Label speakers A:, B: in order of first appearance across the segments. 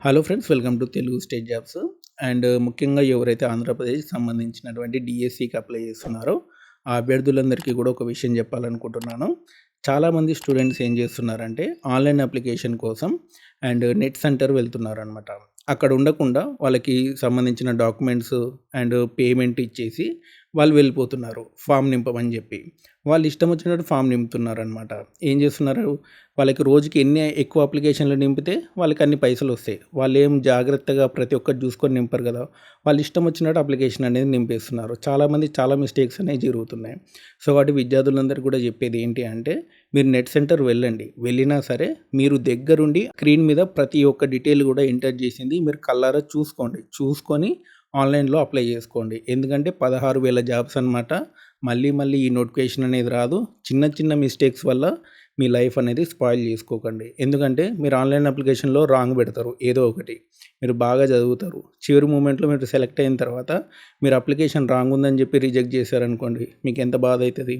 A: Hello friends, welcome to Telugu state jobs. ముఖ్యంగా ఎవరైతే ఆంధ్రప్రదేశ్‌కి సంబంధించినటువంటి డీఎస్సీకి అప్లై చేస్తున్నారో, ఆ అభ్యర్థులందరికీ కూడా ఒక విషయం చెప్పాలనుకుంటున్నాను. చాలామంది స్టూడెంట్స్ ఏం చేస్తున్నారంటే, ఆన్‌లైన్ అప్లికేషన్ కోసం నెట్ సెంటర్ వెళ్తున్నారనమాట. అక్కడ ఉండకుండా వాళ్ళకి సంబంధించిన డాక్యుమెంట్స్ పేమెంట్ ఇచ్చేసి వాళ్ళు వెళ్ళిపోతున్నారు ఫామ్ నింపమని చెప్పి. వాళ్ళు ఇష్టం వచ్చినట్టు ఫామ్ నింపుతున్నారనమాట. ఏం చేస్తున్నారు, వాళ్ళకి రోజుకి ఎన్ని ఎక్కువ అప్లికేషన్లు నింపితే వాళ్ళకి అన్ని పైసలొస్తాయి. వాళ్ళేం జాగ్రత్తగా ప్రతి ఒక్కటి చూసుకొని నింపరు కదా! వాళ్ళు ఇష్టం వచ్చినట్టు అప్లికేషన్ అనేది నింపేస్తున్నారు. చాలామంది చాలా మిస్టేక్స్ అనేవి జరుగుతున్నాయి. సో, కాబట్టి విద్యార్థులందరికీ కూడా చెప్పేది ఏంటి అంటే, మీరు నెట్ సెంటర్ వెళ్ళండి. వెళ్ళినా సరే మీరు దగ్గరుండి స్క్రీన్ మీద ప్రతి ఒక్క డీటెయిల్ కూడా ఎంటర్ చేసింది మీరు కళ్ళారా చూసుకోండి. చూసుకొని ఆన్‌లైన్‌లో అప్లై చేసుకోండి. ఎందుకంటే 16,000 జాబ్స్ అనమాట. మళ్ళీ మళ్ళీ ఈ నోటిఫికేషన్ అనేది రాదు. చిన్న చిన్న మిస్టేక్స్ వల్ల మీ లైఫ్ అనేది స్పాయిల్ చేసుకోకండి. ఎందుకంటే మీరు ఆన్‌లైన్ అప్లికేషన్‌లో రాంగ్ పెడతారు ఏదో ఒకటి. మీరు బాగా చదువుతారు. చివరి మూమెంట్‌లో మీరు సెలెక్ట్ అయిన తర్వాత మీరు అప్లికేషన్ రాంగ్ ఉందని చెప్పి రిజెక్ట్ చేశారనుకోండి, మీకు ఎంత బాధ అయితది.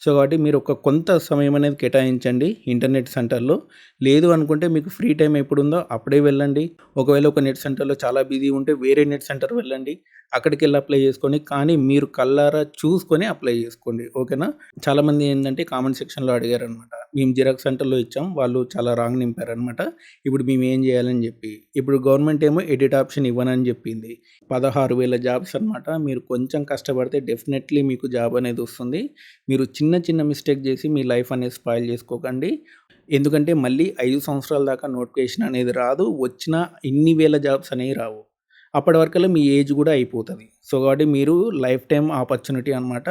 A: సో, కాబట్టి మీరు ఒక కొంత సమయం అనేది కేటాయించండి ఇంటర్నెట్ సెంటర్‌లో. లేదు అనుకుంటే మీకు ఫ్రీ టైమ్ ఎప్పుడుందో అప్పుడే వెళ్ళండి. ఒకవేళ ఒక నెట్ సెంటర్‌లో చాలా బిజీ ఉంటే వేరే నెట్ సెంటర్ వెళ్ళండి. అక్కడికెళ్ళి అప్లై చేసుకోండి. కానీ మీరు కళ్ళారా చూసుకొని అప్లై చేసుకోండి. ఓకేనా? చాలామంది ఏందంటే కామెంట్ సెక్షన్‌లో అడిగారనమాట. మేము జిరాక్స్ సెంటర్‌లో ఇచ్చాం. వాళ్ళు చాలా రాంగ్ నింపారనమాట. ఇప్పుడు మేము ఏం చేయాలని చెప్పి. ఇప్పుడు గవర్నమెంట్ ఏమో ఎడిట్ ఆప్షన్ ఇవ్వనని చెప్పింది. 16,000 జాబ్స్ అనమాట. మీరు కొంచెం కష్టపడితే డెఫినెట్‌లీ మీకు జాబ్ అనేది వస్తుంది. మీరు చిన్న చిన్న మిస్టేక్ చేసి మీ లైఫ్ అనేది స్పాయిల్ చేసుకోకండి. ఎందుకంటే మళ్ళీ 5 సంవత్సరాల దాకా నోటిఫికేషన్ అనేది రాదు. వచ్చినా ఇన్ని వేల జాబ్స్ అనేవి రావు. అప్పటి వరకల్లా మీ ఏజ్ కూడా అయిపోతది. సో, కాబట్టి మీరు లైఫ్ టైమ్ ఆపర్చునిటీ అనమాట.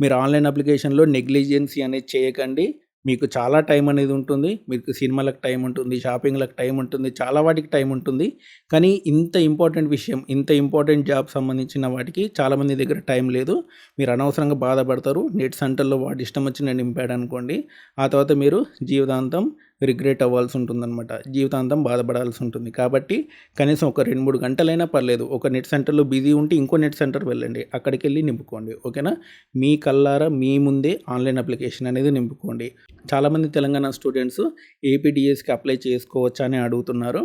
A: మీరు ఆన్‌లైన్ అప్లికేషన్‌లో నెగ్లిజెన్సీ అనేది చేయకండి. మీకు చాలా టైం అనేది ఉంటుంది. మీకు సినిమాలకు టైం ఉంటుంది, షాపింగ్‌లకు టైం ఉంటుంది, చాలా వాటికి టైం ఉంటుంది. కానీ ఇంత ఇంపార్టెంట్ విషయం, ఇంత ఇంపార్టెంట్ జాబ్ సంబంధించిన వాటికి చాలామంది దగ్గర టైం లేదు. మీరు అనవసరంగా బాధపడతారు. నెట్ సెంటర్‌లో వాడి ఇష్టం వచ్చినట్టు నింపాడనుకోండి. ఆ తర్వాత మీరు జీవితాంతం రిగ్రెట్ అవ్వాల్సి ఉంటుందనమాట. జీవితాంతం బాధపడాల్సి ఉంటుంది. కాబట్టి కనీసం ఒక 2, 3 గంటలైనా పర్లేదు. ఒక నెట్ సెంటర్‌లో బిజీ ఉంటే ఇంకో నెట్ సెంటర్ వెళ్ళండి. అక్కడికెళ్ళి నింపుకోండి. ఓకేనా? మీ కళ్ళారా మీ ముందే ఆన్‌లైన్ అప్లికేషన్ అనేది నింపుకోండి. చాలామంది తెలంగాణ స్టూడెంట్స్ ఏపీడీఎస్‌కి అప్లై చేసుకోవచ్చా అని అడుగుతున్నారు.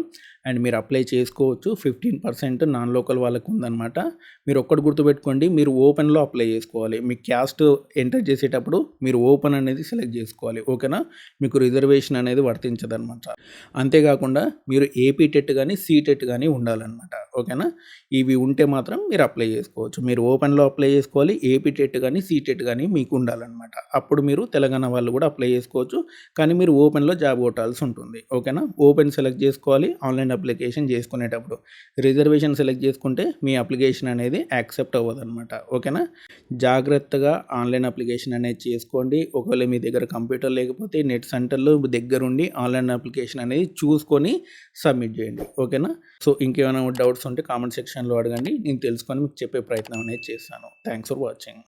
A: మీరు అప్లై చేసుకోవచ్చు. 15% నాన్ లోకల్ వాళ్ళకి ఉందనమాట. మీరు ఒక్కటి గుర్తుపెట్టుకోండి. మీరు ఓపెన్‌లో అప్లై చేసుకోవాలి. మీ క్యాస్ట్ ఎంటర్ చేసేటప్పుడు మీరు ఓపెన్ అనేది సెలెక్ట్ చేసుకోవాలి. ఓకేనా? మీకు రిజర్వేషన్ అనేది వర్తించదనమాట. అంతేకాకుండా మీరు ఏపీ టెట్ గాని, సీటెట్ గాని ఉండాలనమాట. ఓకేనా? ఇవి ఉంటే మాత్రం మీరు అప్లై చేసుకోవచ్చు. మీరు ఓపెన్‌లో అప్లై చేసుకోవాలి. ఏపీ టెట్ గాని, సీటెట్ గాని మీకు ఉండాలనమాట. అప్పుడు మీరు తెలంగాణ వాళ్ళు కూడా అప్లై చేసుకోవచ్చు. కానీ మీరు ఓపెన్‌లో జాబ్ కొట్టాల్సి ఉంటుంది. ఓకేనా? ఓపెన్ సెలెక్ట్ చేసుకోవాలి ఆన్‌లైన్ అప్లికేషన్ చేసుకునేటప్పుడు. రిజర్వేషన్ సెలెక్ట్ చేసుకుంటే మీ అప్లికేషన్ అనేది యాక్సెప్ట్ అవ్వదనమాట. ఓకేనా? జాగ్రత్తగా ఆన్‌లైన్ అప్లికేషన్ అనేది చేసుకోండి. ఒకవేళ మీ దగ్గర కంప్యూటర్ లేకపోతే నెట్ సెంటర్‌లో దగ్గరుండి ఆన్‌లైన్ అప్లికేషన్ అనేది చూసుకొని సబ్మిట్ చేయండి. ఓకేనా? సో, ఇంకేమైనా డౌట్స్ ఉంటే కామెంట్ సెక్షన్‌లో అడగండి. నేను తెలుసుకొని మీకు చెప్పే ప్రయత్నం అనేది చేస్తాను. Thanks for watching.